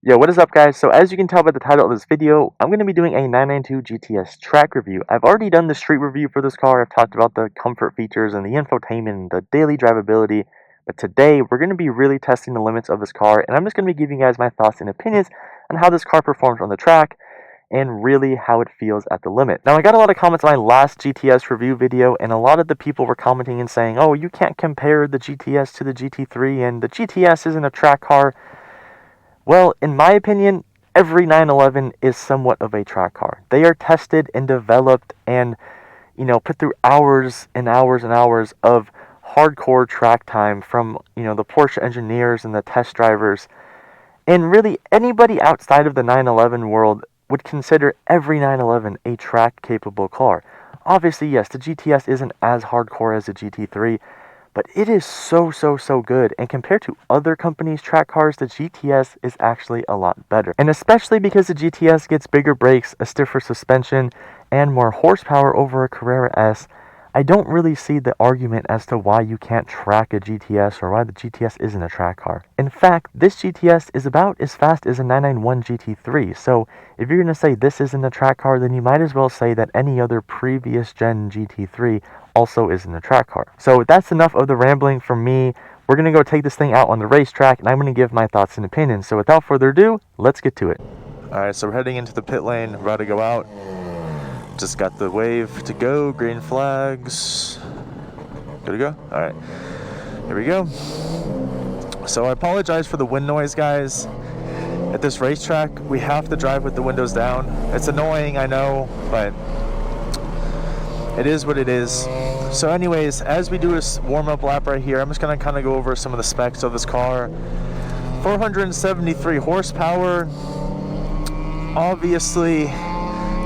Yo, what is up guys? So as you can tell by the title of this video, I'm going to be doing a 992 GTS track review. I've already done the street review for this car. I've talked about the comfort features and the infotainment and the daily drivability. But today, we're going to be really testing the limits of this car, and I'm just going to be giving you guys my thoughts and opinions on how this car performs on the track and really how it feels at the limit. Now, I got a lot of comments on my last GTS review video, and a lot of the people were commenting and saying, oh, you can't compare the GTS to the GT3, and the GTS isn't a track car. Well, in my opinion, every 911 is somewhat of a track car. They are tested and developed and, put through hours and hours and hours of hardcore track time from, the Porsche engineers and the test drivers. And really, anybody outside of the 911 world would consider every 911 a track-capable car. Obviously, yes, the GTS isn't as hardcore as the GT3, but it is so good, and compared to other companies' track cars, the GTS is actually a lot better. And especially because the GTS gets bigger brakes, a stiffer suspension, and more horsepower over a Carrera S, I don't really see the argument as to why you can't track a GTS or why the GTS isn't a track car. In fact, this GTS is about as fast as a 991 GT3, so if you're going to say this isn't a track car, then you might as well say that any other previous gen GT3 also isn't a track car. So that's enough of the rambling from me. We're going to go take this thing out on the racetrack, and I'm going to give my thoughts and opinions. So without further ado, let's get to it. Alright, so we're heading into the pit lane, about to go out. Just got the wave to go, green flags. Good to go? Alright, here we go. So I apologize for the wind noise, guys. At this racetrack, we have to drive with the windows down. It's annoying, I know, but it is what it is. So anyways, as we do a warm-up lap right here, I'm just going to kind of go over some of the specs of this car. 473 horsepower. Obviously,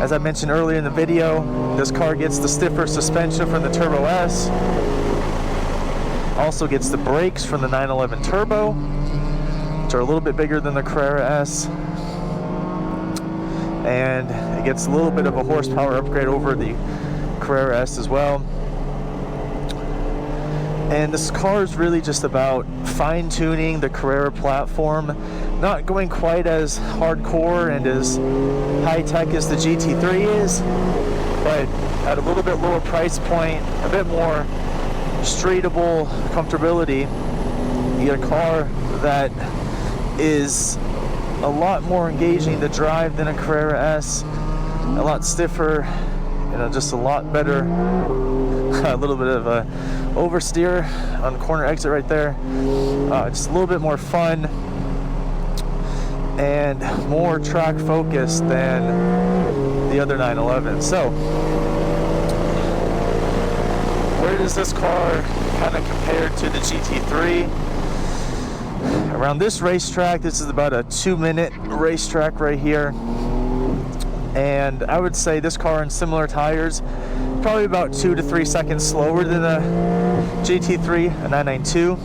as I mentioned earlier in the video, this car gets the stiffer suspension from the Turbo S. Also gets the brakes from the 911 Turbo, which are a little bit bigger than the Carrera S. And it gets a little bit of a horsepower upgrade over the Carrera S as well. And this car is really just about fine-tuning the Carrera platform, not going quite as hardcore and as high-tech as the GT3 is, but at a little bit lower price point, a bit more streetable comfortability. You get a car that is a lot more engaging to drive than a Carrera S, a lot stiffer, just a lot better. A little bit of a oversteer on corner exit right there. Just a little bit more fun and more track focused than the other 911. So where does this car kind of compare to the GT3? Around this racetrack, this is about a 2-minute racetrack right here. And I would say this car in similar tires, probably about 2 to 3 seconds slower than the GT3, a 992.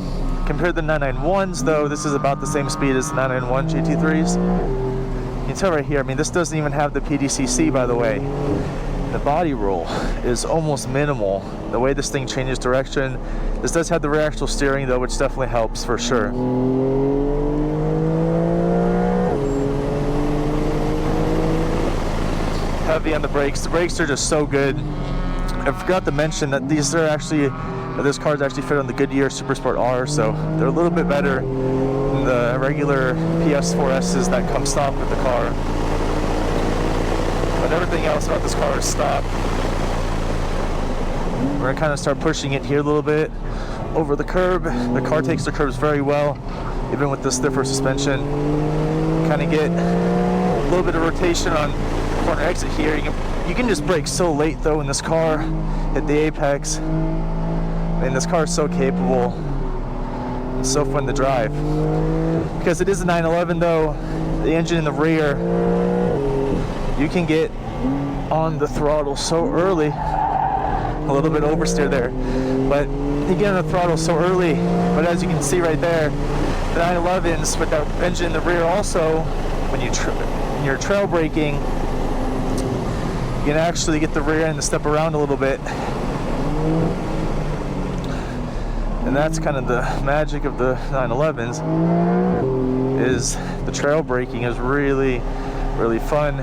Compared to the 991s, though, this is about the same speed as the 991 GT3s. You can tell right here, this doesn't even have the PDCC, by the way. The body roll is almost minimal. The way this thing changes direction. This does have the rear axle steering, though, which definitely helps for sure. Heavy on the brakes. The brakes are just so good. I forgot to mention that this car is actually fit on the Goodyear Supersport R, so they're a little bit better than the regular PS4S's that come stock with the car. But everything else about this car is stock. We're gonna kind of start pushing it here a little bit over the curb. The car takes the curbs very well, even with the stiffer suspension. Kind of get a little bit of rotation on corner exit here. You can just brake so late though in this car, hit the apex. And this car is so capable. It's so fun to drive. Because it is a 911 though, the engine in the rear, you can get on the throttle so early. A little bit oversteer there. But you get on the throttle so early, but as you can see right there, the 911s with that engine in the rear also, when you're trail braking, you can actually get the rear end to step around a little bit. And that's kind of the magic of the 911s. is the trail braking is really fun,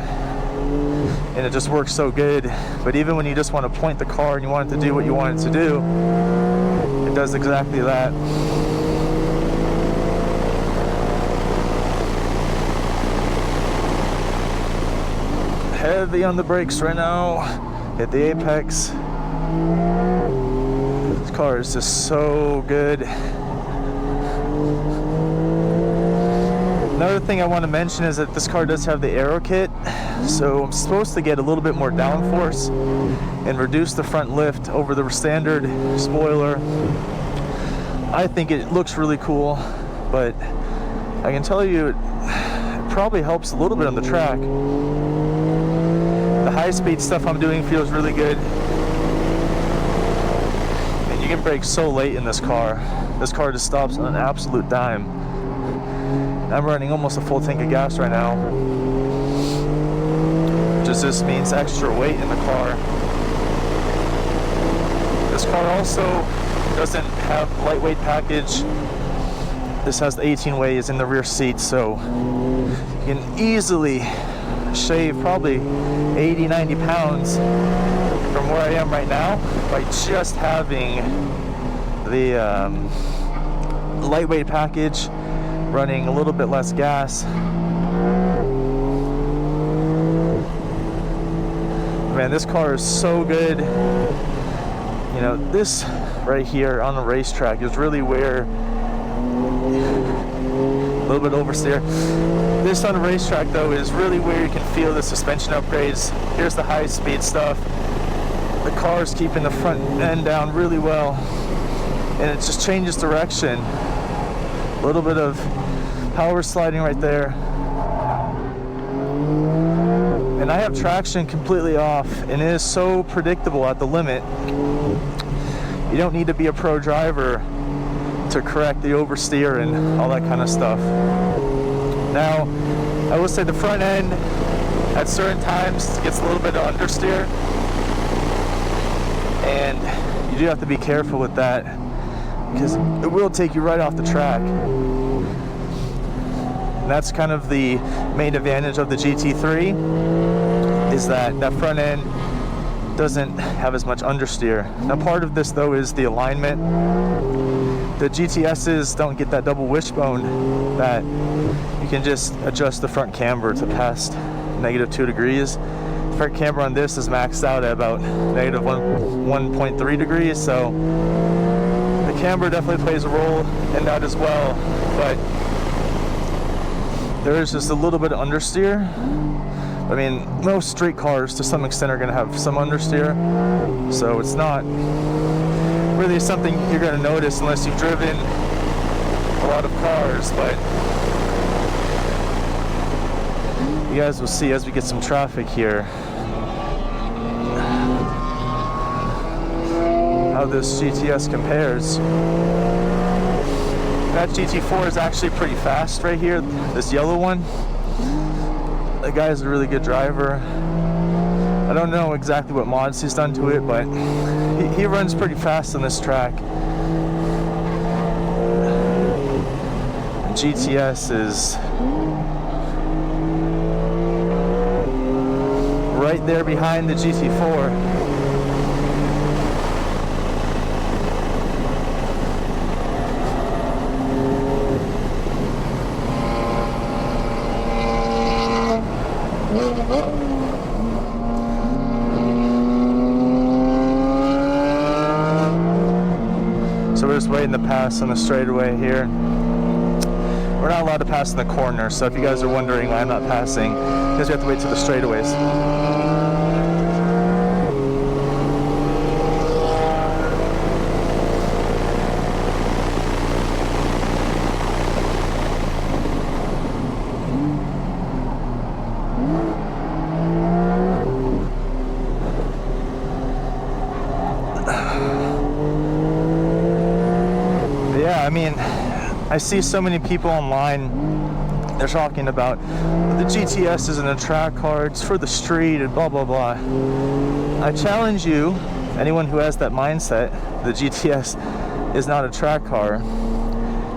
and it just works so good. But even when you just want to point the car and you want it to do what you want it to do, it does exactly that. Heavy on the brakes right now, hit the apex. This car is just so good. Another thing I want to mention is that this car does have the aero kit, so I'm supposed to get a little bit more downforce and reduce the front lift over the standard spoiler. I think it looks really cool, but I can tell you it probably helps a little bit on the track. The high-speed stuff I'm doing feels really good, and you can brake so late in this car. This car just stops on an absolute dime. I'm running almost a full tank of gas right now, which just means extra weight in the car. This car also doesn't have lightweight package. This has the 18 weighs in the rear seat, so you can easily shave probably 80-90 pounds from where I am right now by just having the lightweight package, running a little bit less gas. Man, this car is so good. You know, this right here on the racetrack is really where, a little bit oversteer. This on the racetrack though is really where you can feel the suspension upgrades. Here's the high speed stuff. The car's keeping the front end down really well, and it just changes direction. A little bit of power sliding right there. And I have traction completely off, and it is so predictable at the limit. You don't need to be a pro driver to correct the oversteer and all that kind of stuff. Now, I will say the front end at certain times gets a little bit of understeer, and you do have to be careful with that because it will take you right off the track. And that's kind of the main advantage of the GT3, is that that front end doesn't have as much understeer. Now, part of this though is the alignment. The GTSs don't get that double wishbone that you can just adjust the front camber to past -2 degrees. The front camber on this is maxed out at about -1.3 degrees, so the camber definitely plays a role in that as well. But there is just a little bit of understeer. I mean, most street cars to some extent are going to have some understeer, so it's not really something you're going to notice unless you've driven a lot of cars. But you guys will see as we get some traffic here how this GTS compares. That GT4 is actually pretty fast right here, this yellow one. The guy's a really good driver. I don't know exactly what mods he's done to it, but he runs pretty fast on this track. And GTS is right there behind the GT4. So we're just waiting to pass on the straightaway here. We're not allowed to pass in the corner, so if you guys are wondering why I'm not passing, because we have to wait till the straightaways. I mean, I see so many people online, they're talking about the GTS isn't a track car, it's for the street and blah blah blah. I challenge you, anyone who has that mindset, the GTS is not a track car,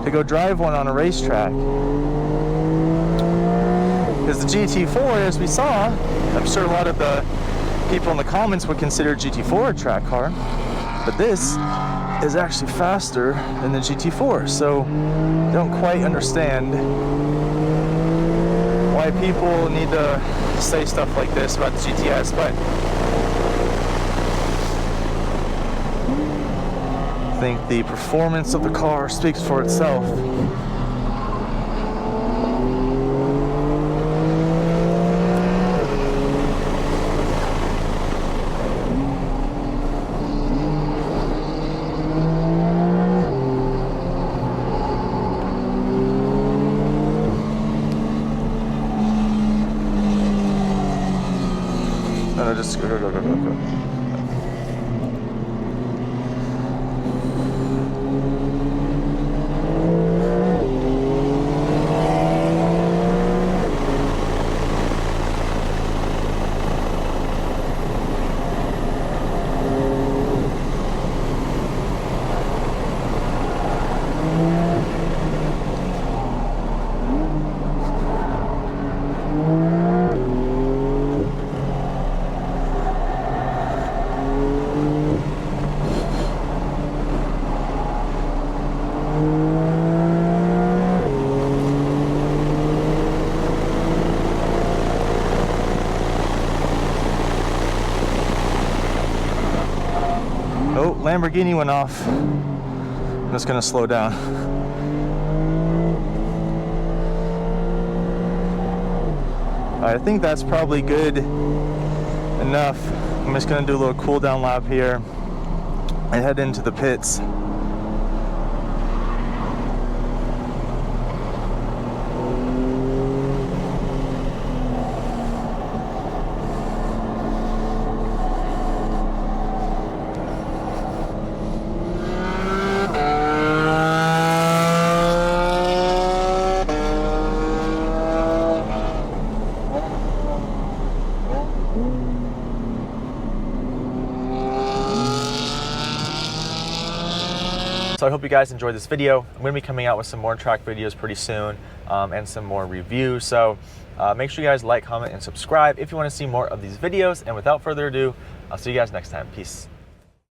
to go drive one on a racetrack Because the GT4, as we saw, I'm sure a lot of the people in the comments would consider GT4 a track car, but this is actually faster than the GT4, so I don't quite understand why people need to say stuff like this about the GTS, but I think the performance of the car speaks for itself. No, just go. Oh, Lamborghini went off. I'm just gonna slow down. I think that's probably good enough. I'm just gonna do a little cool down lap here and head into the pits. So I hope you guys enjoyed this video. I'm going to be coming out with some more track videos pretty soon and some more reviews. So make sure you guys like, comment, and subscribe if you want to see more of these videos. And without further ado, I'll see you guys next time. Peace.